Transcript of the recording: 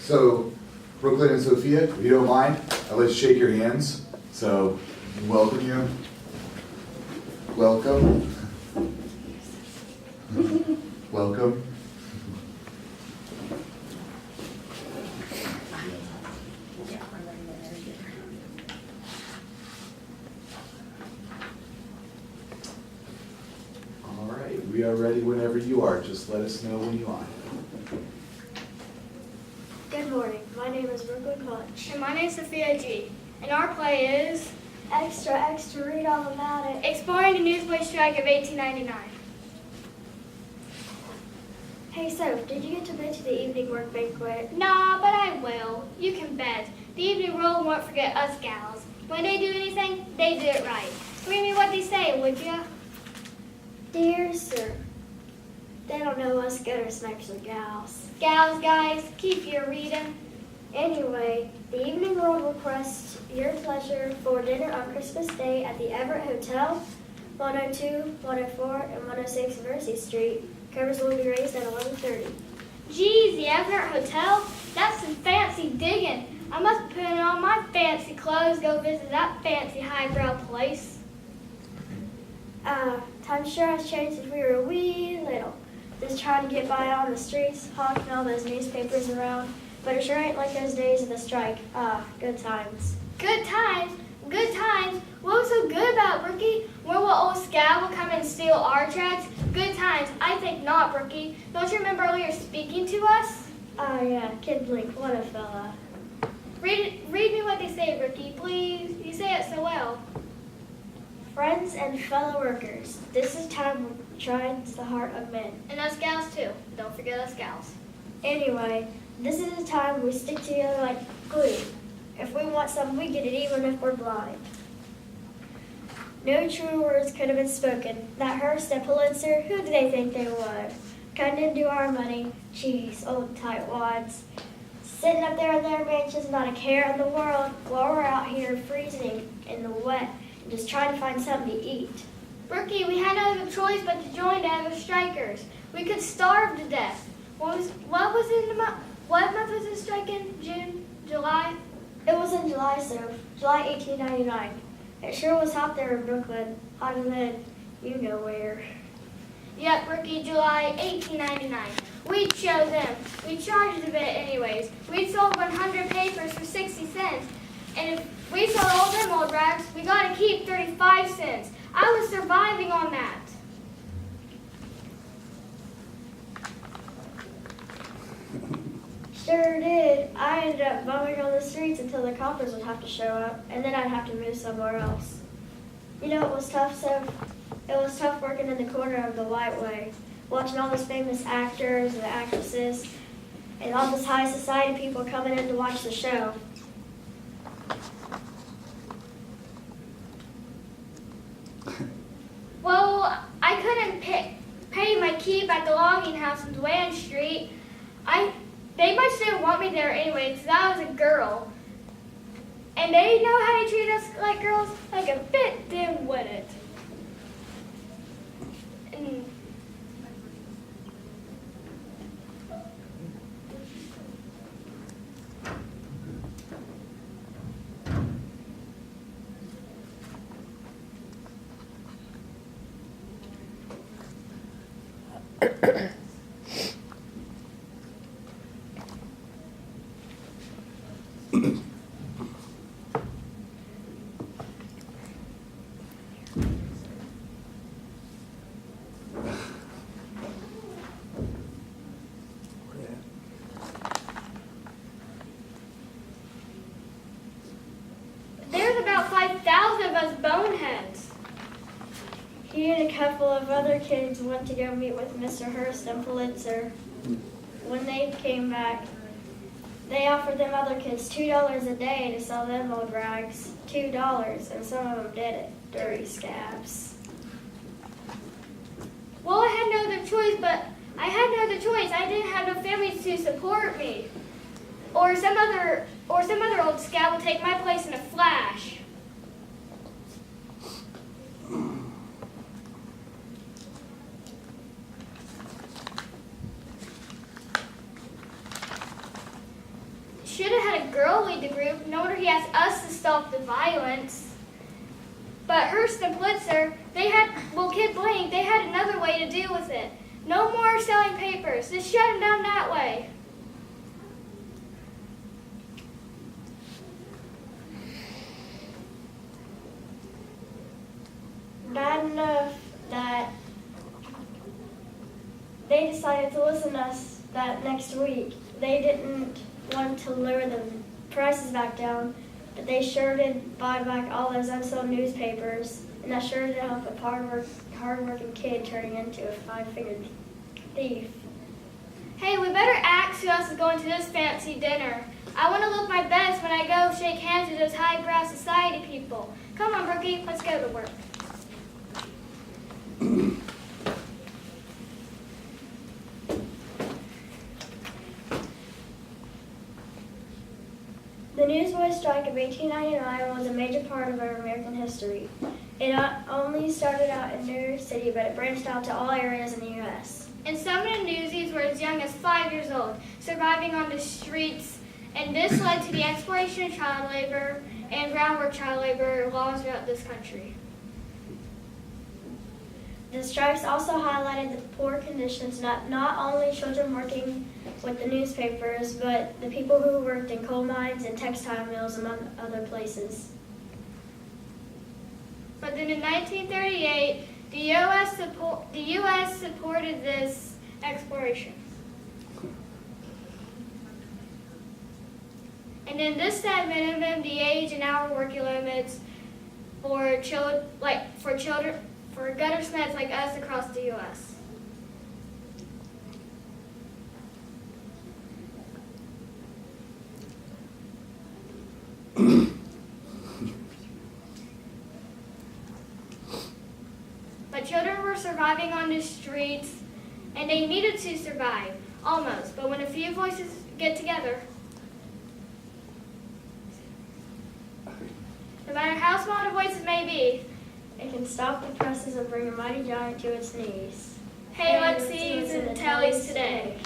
So, Brooklyn and Sophia, if you don't mind, I'd like to shake your hands. So, welcome you. Welcome. Welcome. All right, we are ready whenever you are. Just let us know when you are. Good morning. My name is Brooklyn Koch. And my name is Sophia G. And our play is Extra, extra, read all about it. Exploring the Newsboy Strike of 1899. Hey, Soph, did you get to bed to the evening work banquet? Nah, but I will. You can bet. The evening world won't forget us gals. When they do anything, they do it right. Read me what they say, would ya? Dear sir, they don't know us gutter snipes or gals. Gals, guys, keep your reading. Anyway, the evening world requests your pleasure for dinner on Christmas Day at the Everett Hotel, 102, 104, and 106 Mercy Street. Covers will be raised at 11:30. Geez, the Everett Hotel? That's some fancy digging. I must put on my fancy clothes, go visit that fancy highbrow place. Time sure has changed since we were a wee little. Just trying to get by on the streets, hawking all those newspapers around. But it sure ain't like those days of the strike. Good times. Good times? Good times? What was so good about it, Brookie? When will old Scab will come and steal our tracks? Good times? I think not, Brookie. Don't you remember earlier speaking to us? Yeah, Kid Blink, what a fella. Read me what they say, Brookie, please. You say it so well. Friends and fellow workers, this is time when tries the heart of men. And us gals, too. Don't forget us gals. Anyway, this is the time we stick together like glue. If we want something, we get it even if we're blind. No true words could have been spoken. That Hearst and Pulitzer, who do they think they would? Cutting into our money, geez, old tightwads. Sitting up there in their mansions, not a care in the world, while we're out here freezing in the wet and just trying to find something to eat. Brookie, we had no other choice but to join the other strikers. We could starve to death. What month was this strike in? June? July? It was in July, so July 1899. It sure was hot there in Brooklyn, hotter than you know where. Yep, Brookie, July 1899. We'd show them. We charged a bit anyways. We'd sold 100 papers for 60 cents. And if we sold all them old rags, we got to keep 35 cents. I was surviving on that. Sure did. I ended up bumming on the streets until the coppers would have to show up, and then I'd have to move somewhere else. You know, it was tough, It was tough working in the corner of the White Way, watching all those famous actors and actresses, and all those high society people coming in to watch the show. Well, I couldn't pay my keep at the logging house in Duane Street. They much didn't want me there anyway, because I was a girl. And they know how to treat us like girls, like a bit dim-witted. And there's about 5,000 of us boneheads. He and a couple of other kids went to go meet with Mr. Hearst and Pulitzer. When they came back, they offered them other kids $2 a day to sell them old rags. $2, and some of them did it. Dirty scabs. Well, I had no other choice, but I didn't have no family to support me. Or some other old scab will take my place in a flash. should have had a girl lead the group. No wonder he asked us to stop the violence. But Hearst and Blitzer, Kid Blank, they had another way to deal with it. No more selling papers. Just shut them down that way. Bad enough that they decided to listen to us that next week. They didn't want to lower the prices back down, but they sure did buy back all those unsold newspapers, and that sure did help a hard-working kid turning into a five-figured thief. Hey, we better ask who else is going to this fancy dinner. I want to look my best when I go shake hands with those highbrow society people. Come on, Brookie, let's go to work. The Newsboy strike of 1899 was a major part of our American history. It not only started out in New York City, but it branched out to all areas in the U.S. And some of the newsies were as young as 5 years old, surviving on the streets, and this led to the exploitation of child labor and groundwork child labor laws throughout this country. The strikes also highlighted the poor conditions, not only children working with the newspapers, but the people who worked in coal mines and textile mills, among other places. But then in 1938, the U.S. supported this exploration. And then this set minimum the age and hour working limits for guttersmiths like us across the U.S. But children were surviving on the streets, and they needed to survive, almost. But when a few voices get together, no matter how small the voices may be, it can stop the presses and bring a mighty giant to its knees. hey, let's see who's in the tallies today.